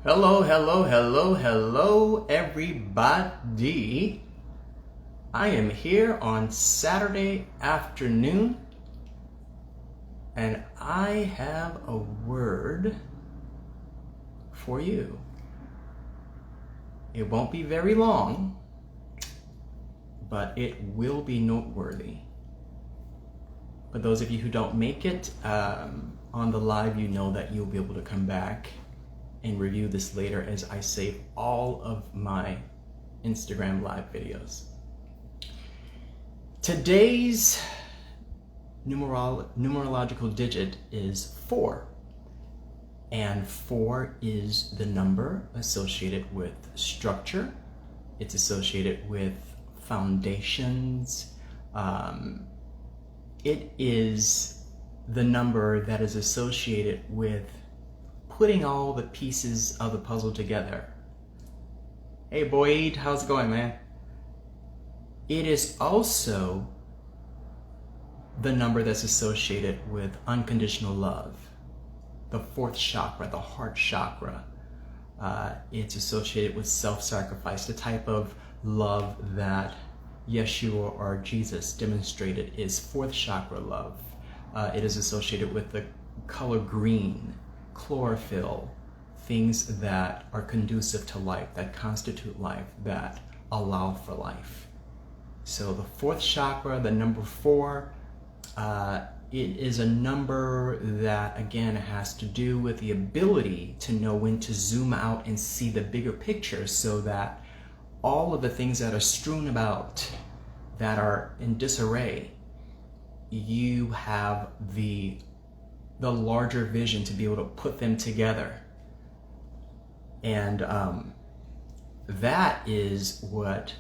Hello, hello, hello, hello, everybody. I am here on Saturday afternoon, and I have a word for you. It won't be very long, but it will be noteworthy. For those of you who don't make it on the live, you know that you'll be able to come back and review this later as I save all of my Instagram live videos. Today's numerological digit is 4. And 4 is the number associated with structure. It's associated with foundations. It is the number that is associated with putting all the pieces of the puzzle together. Hey Boyd, how's it going, man? It is also the number that's associated with unconditional love, the 4th chakra, the heart chakra. It's associated with self-sacrifice, the type of love that Yeshua or Jesus demonstrated is 4th chakra love. It is associated with the color green, chlorophyll, things that are conducive to life, that constitute life, that allow for life. So the 4th chakra, the number 4, it is a number that, again, has to do with the ability to know when to zoom out and see the bigger picture, so that all of the things that are strewn about, that are in disarray, you have the larger vision to be able to put them together. And that is what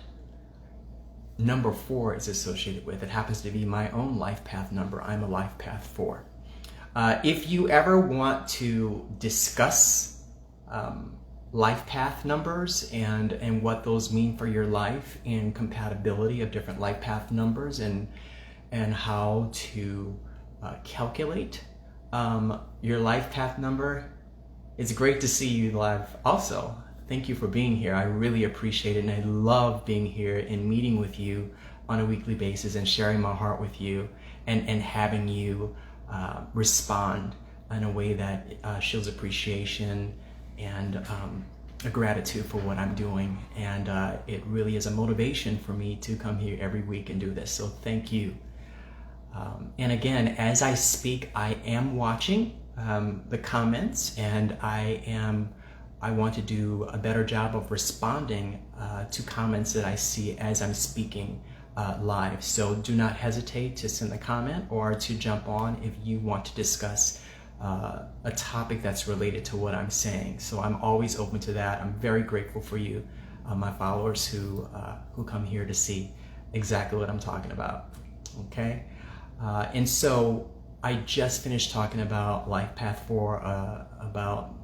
number 4 is associated with. It happens to be my own life path number. I'm a life path 4. If you ever want to discuss life path numbers and what those mean for your life, and compatibility of different life path numbers, and how to calculate your life path number, it's great to see you live also. Thank you for being here. I really appreciate it, and I love being here and meeting with you on a weekly basis and sharing my heart with you, and having you respond in a way that shows appreciation and a gratitude for what I'm doing. And it really is a motivation for me to come here every week and do this. So thank you. And again, as I speak, I am watching the comments, and I want to do a better job of responding to comments that I see as I'm speaking live. So do not hesitate to send a comment or to jump on if you want to discuss a topic that's related to what I'm saying. So I'm always open to that. I'm very grateful for you, my followers who come here to see exactly what I'm talking about. Okay? And so I just finished talking about Life Path 4, about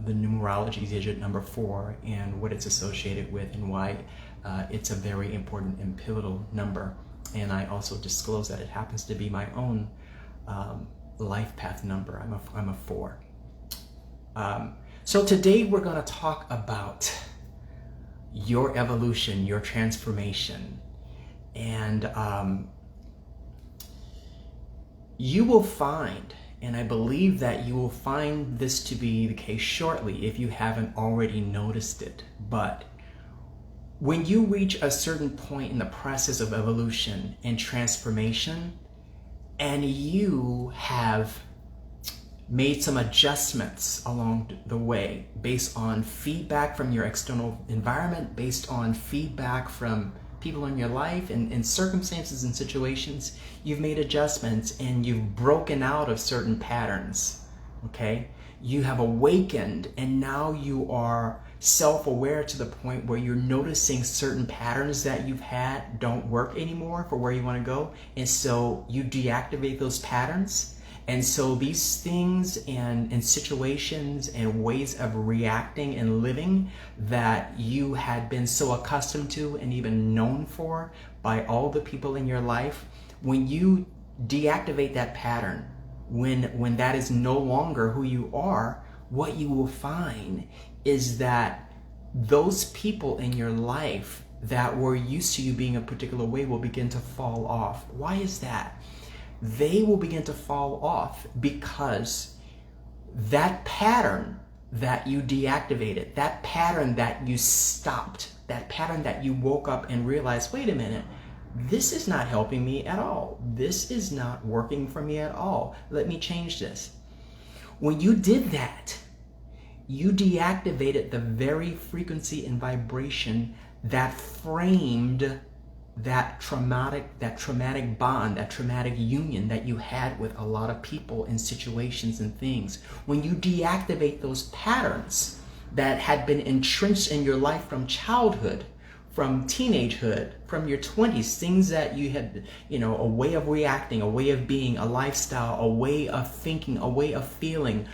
the numerology digit number 4 and what it's associated with, and why it's a very important and pivotal number. And I also disclose that it happens to be my own life path number. I'm a 4. So today we're going to talk about your evolution, your transformation, and you will find, and I believe that you will find this to be the case shortly if you haven't already noticed it, but when you reach a certain point in the process of evolution and transformation, and you have made some adjustments along the way based on feedback from your external environment, based on feedback from people in your life and circumstances and situations, you've made adjustments and you've broken out of certain patterns, okay? You have awakened, and now you are self-aware to the point where you're noticing certain patterns that you've had don't work anymore for where you want to go, and so you deactivate those patterns. And so these things and situations and ways of reacting and living that you had been so accustomed to and even known for by all the people in your life, when you deactivate that pattern, when that is no longer who you are, what you will find is that those people in your life that were used to you being a particular way will begin to fall off. Why is that? They will begin to fall off because that pattern that you deactivated, that pattern that you stopped, that pattern that you woke up and realized, wait a minute, this is not helping me at all. This is not working for me at all. Let me change this. When you did that, you deactivated the very frequency and vibration that framed that traumatic bond, that traumatic union that you had with a lot of people and situations and things. When you deactivate those patterns that had been entrenched in your life from childhood, from teenagehood, from your 20s, things that you had, a way of reacting, a way of being, a lifestyle, a way of thinking, a way of feeling,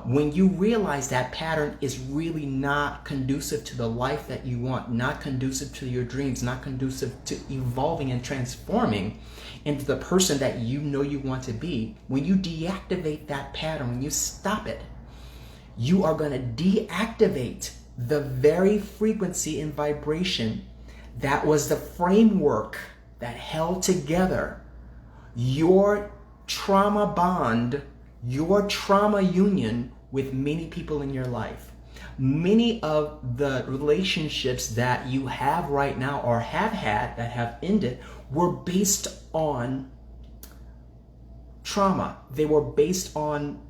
when you realize that pattern is really not conducive to the life that you want, not conducive to your dreams, not conducive to evolving and transforming into the person that you know you want to be, when you deactivate that pattern, when you stop it, you are going to deactivate the very frequency and vibration that was the framework that held together your trauma bond, your trauma union with many people in your life. Many of the relationships that you have right now or have had that have ended were based on trauma. They were based on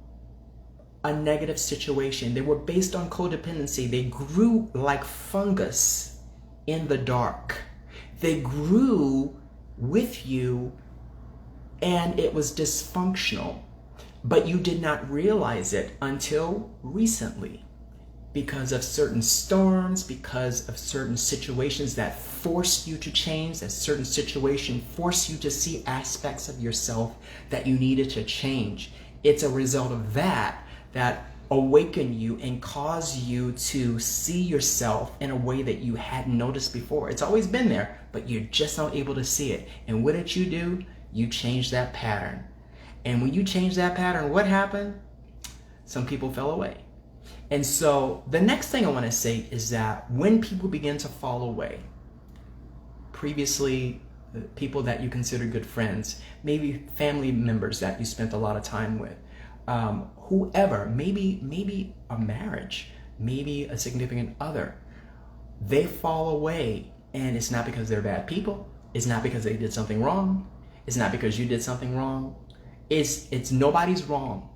a negative situation. They were based on codependency. They grew like fungus in the dark. They grew with you and it was dysfunctional. But you did not realize it until recently because of certain storms, because of certain situations that forced you to change, that certain situation forced you to see aspects of yourself that you needed to change. It's a result of that awakened you and caused you to see yourself in a way that you hadn't noticed before. It's always been there, but you're just not able to see it. And what did you do? You changed that pattern. And when you change that pattern, what happened? Some people fell away. And so the next thing I want to say is that when people begin to fall away, previously people that you consider good friends, maybe family members that you spent a lot of time with, whoever, maybe a marriage, maybe a significant other, they fall away. And it's not because they're bad people. It's not because they did something wrong. It's not because you did something wrong. It's nobody's wrong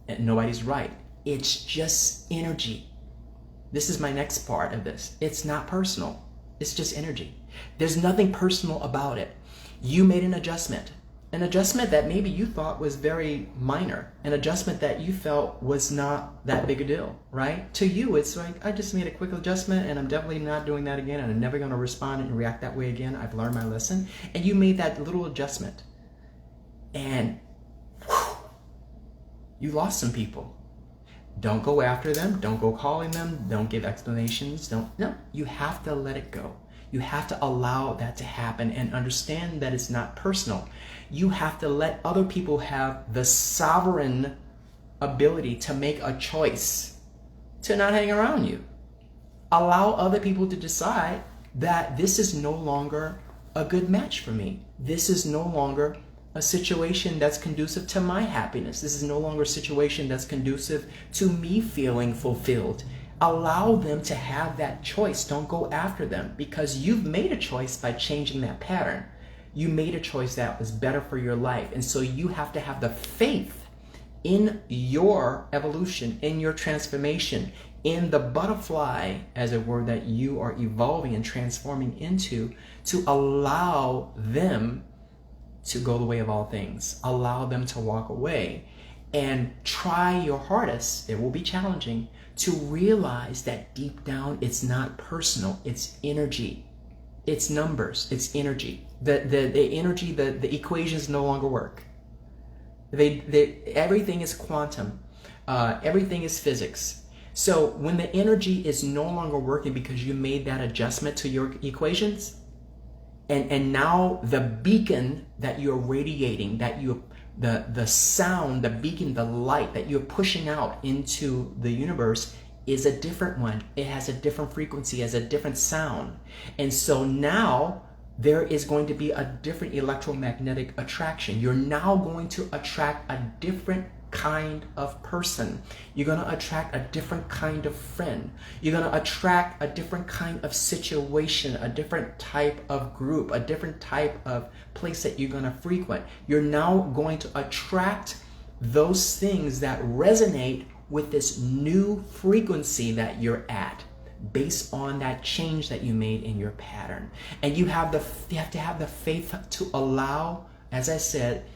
and nobody's right. It's just energy. This is my next part of this. It's not personal. It's just energy. There's nothing personal about it. You made an adjustment that maybe you thought was very minor, an adjustment that you felt was not that big a deal, right? To you, it's like, I just made a quick adjustment and I'm definitely not doing that again and I'm never going to respond and react that way again. I've learned my lesson. And you made that little adjustment. And you lost some people. Don't go after them. Don't go calling them. Don't give explanations. No, you have to let it go. You have to allow that to happen and understand that it's not personal. You have to let other people have the sovereign ability to make a choice to not hang around you. Allow other people to decide that this is no longer a good match for me. This is no longer a situation that's conducive to my happiness. This is no longer a situation that's conducive to me feeling fulfilled. Allow them to have that choice. Don't go after them because you've made a choice by changing that pattern. You made a choice that was better for your life. And so you have to have the faith in your evolution, in your transformation, in the butterfly, as it were, that you are evolving and transforming into, to allow them to go the way of all things. Allow them to walk away and try your hardest. It will be challenging to realize that deep down it's not personal, it's energy. It's numbers, it's energy. The energy, the equations no longer work. Everything is quantum. Everything is physics. So when the energy is no longer working because you made that adjustment to your equations, and now the beacon that you're radiating, that you're the sound, the beacon, the light that you're pushing out into the universe is a different one. It has a different frequency, has a different sound. And so now there is going to be a different electromagnetic attraction. You're now going to attract a different kind of person. You're going to attract a different kind of friend. You're going to attract a different kind of situation, a different type of group, a different type of place that you're going to frequent. You're now going to attract those things that resonate with this new frequency that you're at, based on that change that you made in your pattern. And you have to have the faith to allow, as I said,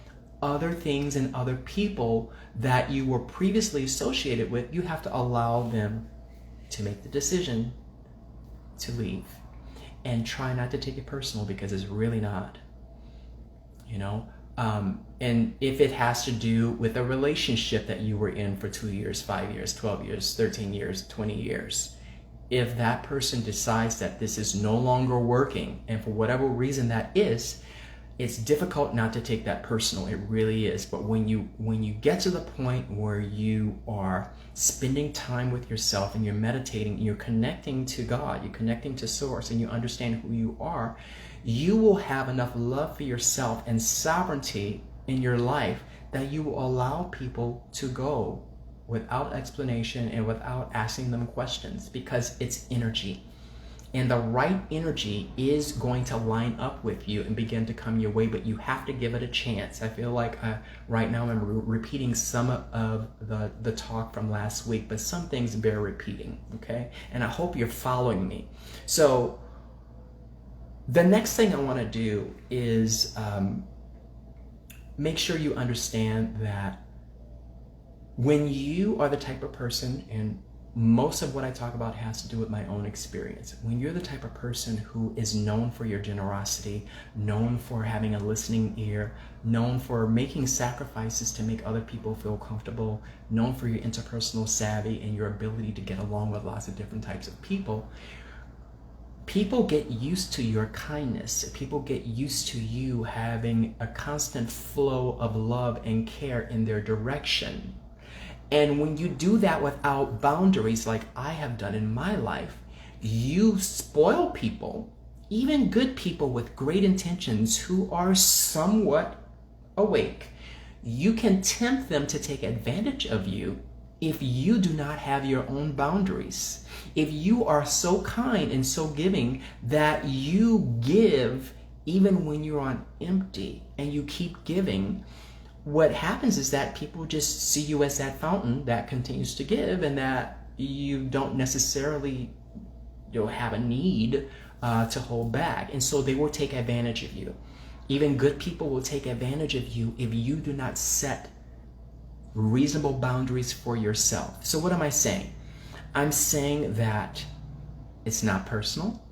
other things and other people that you were previously associated with, you have to allow them to make the decision to leave. And try not to take it personal, because it's really not, you know. And if it has to do with a relationship that you were in for 2 years, 5 years, 12 years, 13 years, 20 years, if that person decides that this is no longer working, and for whatever reason that is, it's difficult not to take that personal. It really is. But when you get to the point where you are spending time with yourself and you're meditating, and you're connecting to God, you're connecting to Source, and you understand who you are, you will have enough love for yourself and sovereignty in your life that you will allow people to go without explanation and without asking them questions, because it's energy. And the right energy is going to line up with you and begin to come your way, but you have to give it a chance. I feel like right now I'm repeating some of the talk from last week, but some things bear repeating, okay? And I hope you're following me. So the next thing I want to do is make sure you understand that when you are the type of person, and most of what I talk about has to do with my own experience. When you're the type of person who is known for your generosity, known for having a listening ear, known for making sacrifices to make other people feel comfortable, known for your interpersonal savvy and your ability to get along with lots of different types of people, people get used to your kindness. People get used to you having a constant flow of love and care in their direction. And when you do that without boundaries, like I have done in my life, you spoil people, even good people with great intentions who are somewhat awake. You can tempt them to take advantage of you if you do not have your own boundaries. If you are so kind and so giving that you give even when you're on empty and you keep giving, what happens is that people just see you as that fountain that continues to give, and that you don't necessarily have a need to hold back. And so they will take advantage of you. Even good people will take advantage of you if you do not set reasonable boundaries for yourself. So what am I saying? I'm saying that it's not personal.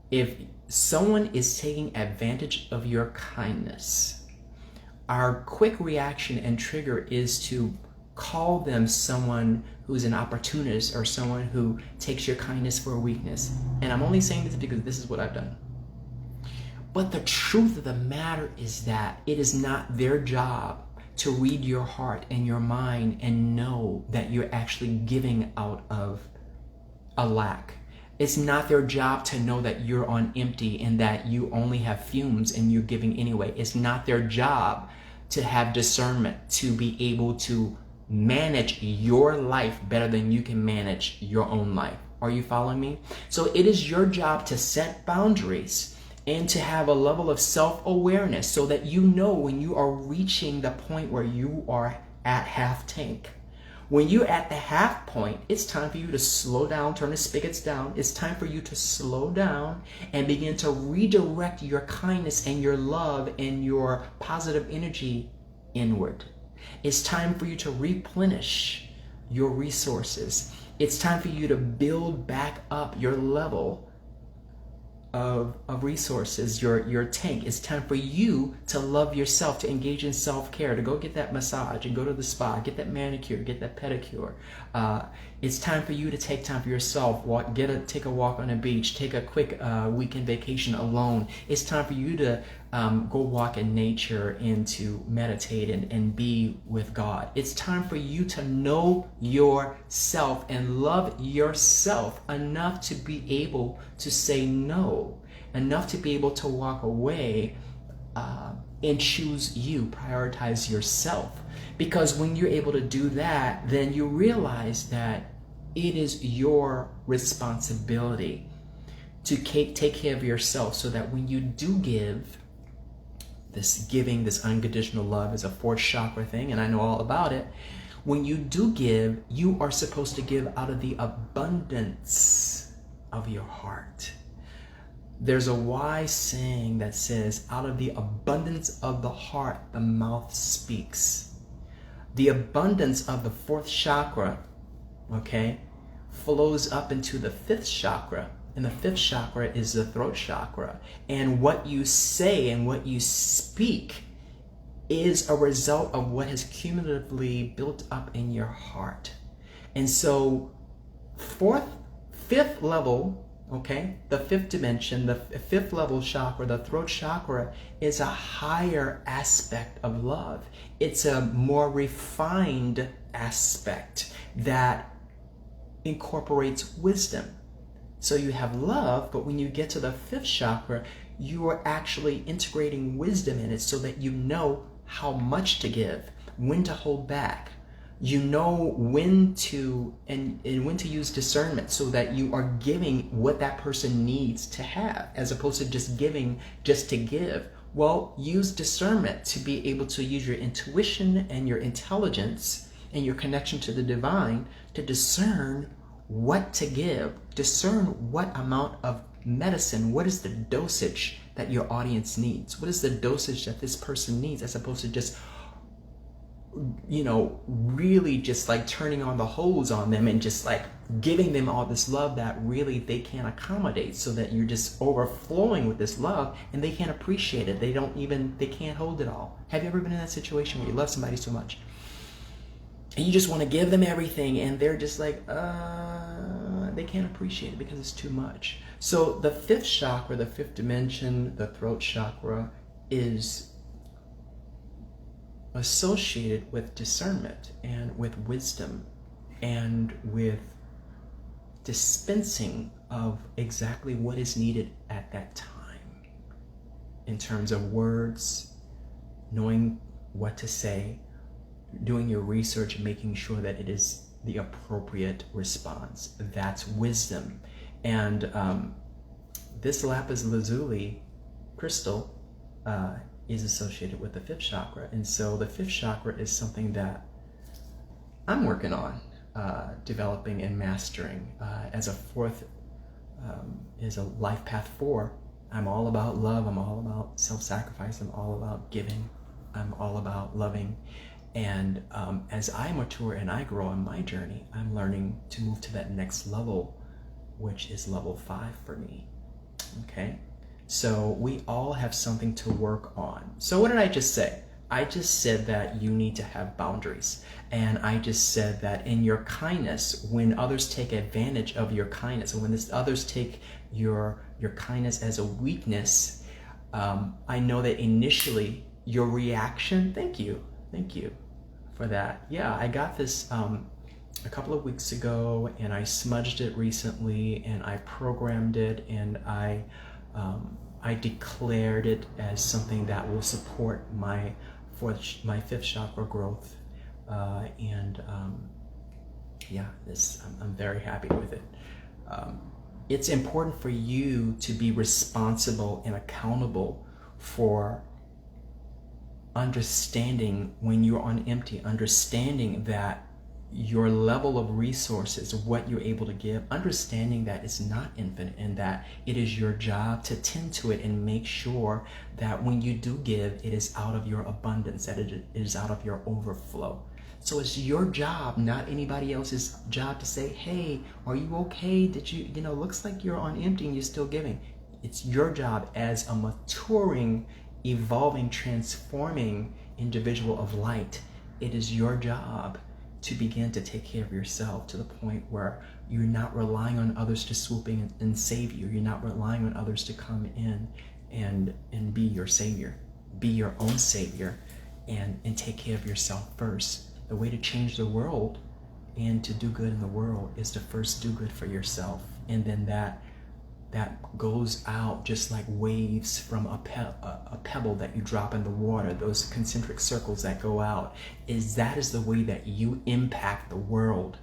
If someone is taking advantage of your kindness, our quick reaction and trigger is to call them someone who's an opportunist or someone who takes your kindness for a weakness. And I'm only saying this because this is what I've done. But the truth of the matter is that it is not their job to read your heart and your mind and know that you're actually giving out of a lack. It's not their job to know that you're on empty and that you only have fumes and you're giving anyway. It's not their job to have discernment, to be able to manage your life better than you can manage your own life. Are you following me? So it is your job to set boundaries and to have a level of self-awareness so that you know when you are reaching the point where you are at half tank. When you're at the half point, it's time for you to slow down, turn the spigots down. It's time for you to slow down and begin to redirect your kindness and your love and your positive energy inward. It's time for you to replenish your resources. It's time for you to build back up your level of resources, your tank. It's time for you to love yourself, to engage in self-care, to go get that massage and go to the spa, get that manicure, get that pedicure. It's time for you to take time for yourself, take a walk on the beach, take a quick weekend vacation alone. It's time for you to go walk in nature and to meditate and be with God. It's time for you to know yourself and love yourself enough to be able to say no, enough to be able to walk away and choose you, prioritize yourself. Because when you're able to do that, then you realize that it is your responsibility to take care of yourself, so that when you do give, this giving, this unconditional love is a fourth chakra thing, and I know all about it. When you do give, you are supposed to give out of the abundance of your heart. There's a wise saying that says, out of the abundance of the heart, the mouth speaks. The abundance of the fourth chakra, okay, flows up into the fifth chakra. And the fifth chakra is the throat chakra. And what you say and what you speak is a result of what has cumulatively built up in your heart. And so fifth level, okay, the fifth dimension, the fifth level chakra, the throat chakra, is a higher aspect of love. It's a more refined aspect that incorporates wisdom. So you have love, but when you get to the fifth chakra, you are actually integrating wisdom in it, so that you know how much to give, when to hold back. You know when to and when to use discernment, so that you are giving what that person needs to have, as opposed to just giving just to give. Well, use discernment to be able to use your intuition and your intelligence and your connection to the divine to discern what to give, discern what amount of medicine, what is the dosage that your audience needs, what is the dosage that this person needs, as opposed to just, really just like turning on the hose on them and just like giving them all this love that really they can't accommodate, so that you're just overflowing with this love and they can't appreciate it. They can't hold it all. Have you ever been in that situation where you love somebody so much and you just want to give them everything, and they're just like, they can't appreciate it because it's too much? So the fifth chakra, the fifth dimension, the throat chakra, is associated with discernment and with wisdom and with dispensing of exactly what is needed at that time in terms of words, knowing what to say, doing your research, and making sure that it is the appropriate response. That's wisdom. And this lapis lazuli crystal is associated with the fifth chakra. And so the fifth chakra is something that I'm working on developing and mastering. As a fourth, is a life path 4. I'm all about love. I'm all about self-sacrifice. I'm all about giving. I'm all about loving. And as I mature and I grow on my journey, I'm learning to move to that next level, which is level 5 for me. Okay? So we all have something to work on. So what did I just say? I just said that you need to have boundaries. And I just said that in your kindness, when others take advantage of your kindness, and when others take your kindness as a weakness, I know that initially your reaction, thank you for that. Yeah, I got this a couple of weeks ago, and I smudged it recently, and I programmed it, and I declared it as something that will support my fifth chakra growth, I'm very happy with it. It's important for you to be responsible and accountable for understanding when you're on empty, understanding that your level of resources, what you're able to give, understanding that it's not infinite, and that it is your job to tend to it and make sure that when you do give, it is out of your abundance, that it is out of your overflow. So it's your job, not anybody else's job, to say, hey, are you okay? Did you looks like you're on empty and you're still giving. It's your job as a maturing, evolving, transforming individual of light. It is your job to begin to take care of yourself to the point where you're not relying on others to swoop in and save you. You're not relying on others to come in and be your savior. Be your own savior, and take care of yourself first. The way to change the world and to do good in the world is to first do good for yourself, and then that goes out just like waves from a pebble that you drop in the water. Those concentric circles that go out, that is the way that you impact the world.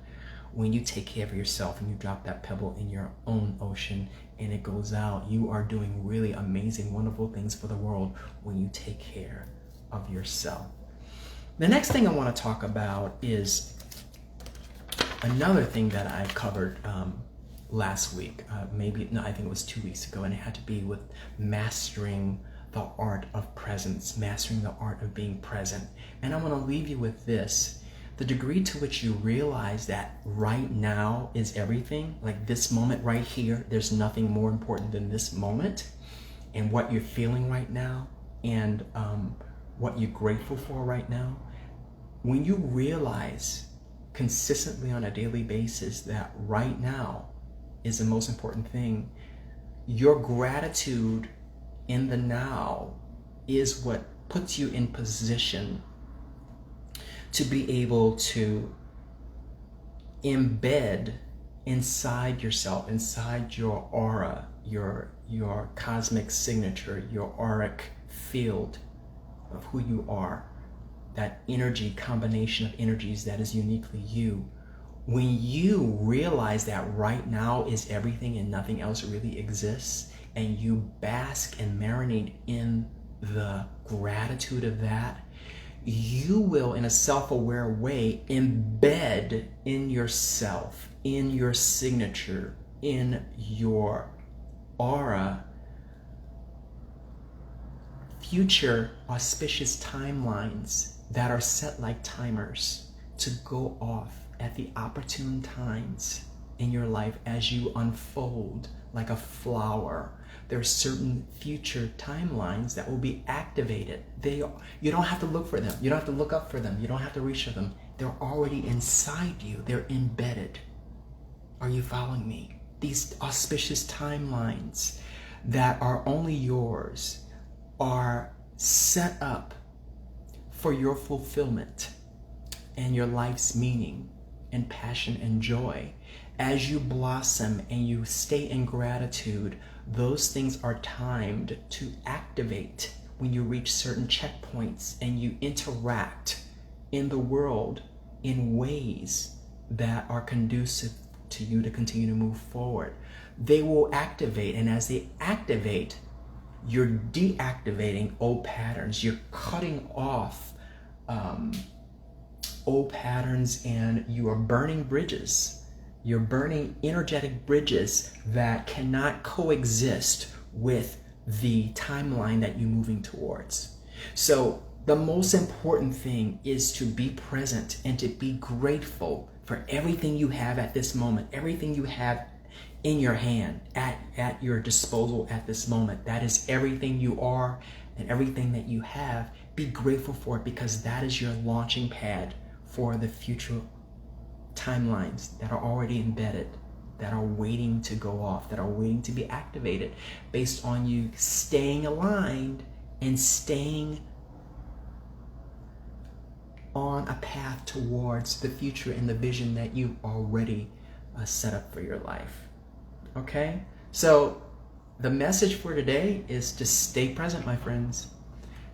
When you take care of yourself and you drop that pebble in your own ocean and it goes out, you are doing really amazing, wonderful things for the world when you take care of yourself. The next thing I want to talk about is another thing that I covered last week, I think it was 2 weeks ago, and it had to be with mastering the art of presence, mastering the art of being present. And I want to leave you with this. The degree to which you realize that right now is everything, like this moment right here, there's nothing more important than this moment and what you're feeling right now, and what you're grateful for right now. When you realize consistently on a daily basis that right now is the most important thing, your gratitude in the now is what puts you in position to be able to embed inside yourself, inside your aura, your cosmic signature, your auric field of who you are, that energy, combination of energies that is uniquely you. When you realize that right now is everything and nothing else really exists, and you bask and marinate in the gratitude of that, you will, in a self-aware way, embed in yourself, in your signature, in your aura, future auspicious timelines that are set like timers to go off at the opportune times in your life as you unfold like a flower. There are certain future timelines that will be activated. You don't have to look for them. You don't have to look up for them. You don't have to reach for them. They're already inside you. They're embedded. Are you following me? These auspicious timelines that are only yours are set up for your fulfillment and your life's meaning and passion and joy. As you blossom and you stay in gratitude, those things are timed to activate when you reach certain checkpoints and you interact in the world in ways that are conducive to you to continue to move forward. They will activate, and as they activate, you're deactivating old patterns. You're cutting off old patterns, and you are burning bridges. You're burning energetic bridges that cannot coexist with the timeline that you're moving towards. So the most important thing is to be present and to be grateful for everything you have at this moment, everything you have in your hand, at your disposal at this moment. That is everything you are and everything that you have. Be grateful for it, because that is your launching pad for the future timelines that are already embedded, that are waiting to go off, that are waiting to be activated based on you staying aligned and staying on a path towards the future and the vision that you already set up for your life. Okay? So the message for today is to stay present, my friends.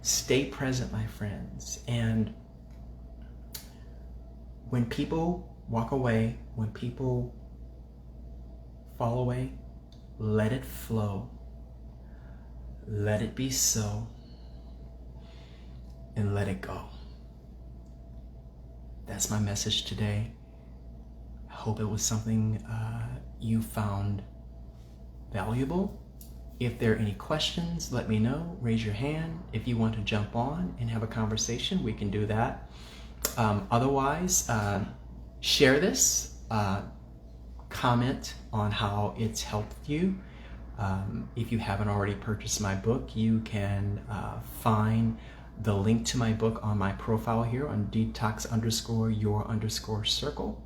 Stay present, my friends. And when people walk away, when people fall away, let it flow. Let it be so. And let it go. That's my message today. I hope it was something you found valuable. If there are any questions, let me know. Raise your hand. If you want to jump on and have a conversation, we can do that. Otherwise, share this. Comment on how it's helped you. If you haven't already purchased my book, you can find the link to my book on my profile here on detox_your_circle.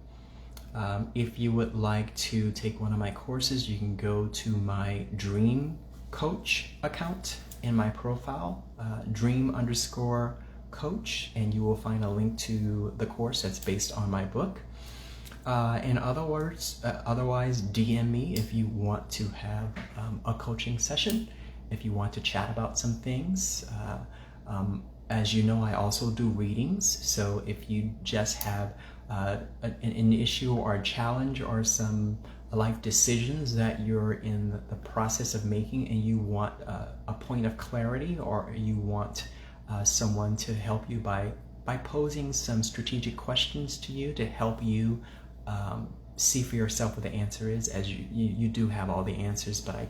If you would like to take one of my courses, you can go to my Dream coach account in my profile, dream_coach, and you will find a link to the course that's based on my book. In other words, otherwise, DM me if you want to have a coaching session, if you want to chat about some things. As you know, I also do readings, so if you just have an issue or a challenge or some life decisions that you're in the process of making and you want a point of clarity, or you want someone to help you by posing some strategic questions to you to help you see for yourself what the answer is, as you do have all the answers, but I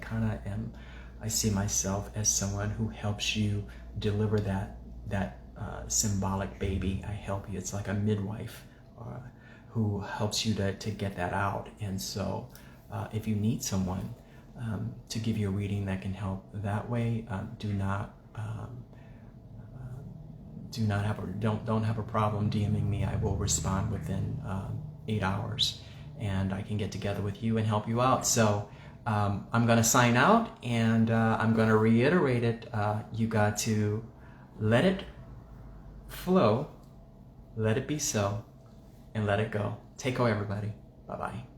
see myself as someone who helps you deliver that symbolic baby. I help you. It's like a midwife who helps you to get that out. And so if you need someone to give you a reading that can help that way, don't have a problem DMing me. I will respond within 8 hours, and I can get together with you and help you out. So I'm going to sign out, and I'm going to reiterate it. You got to let it flow, let it be so, and let it go. Take care, everybody. Bye-bye.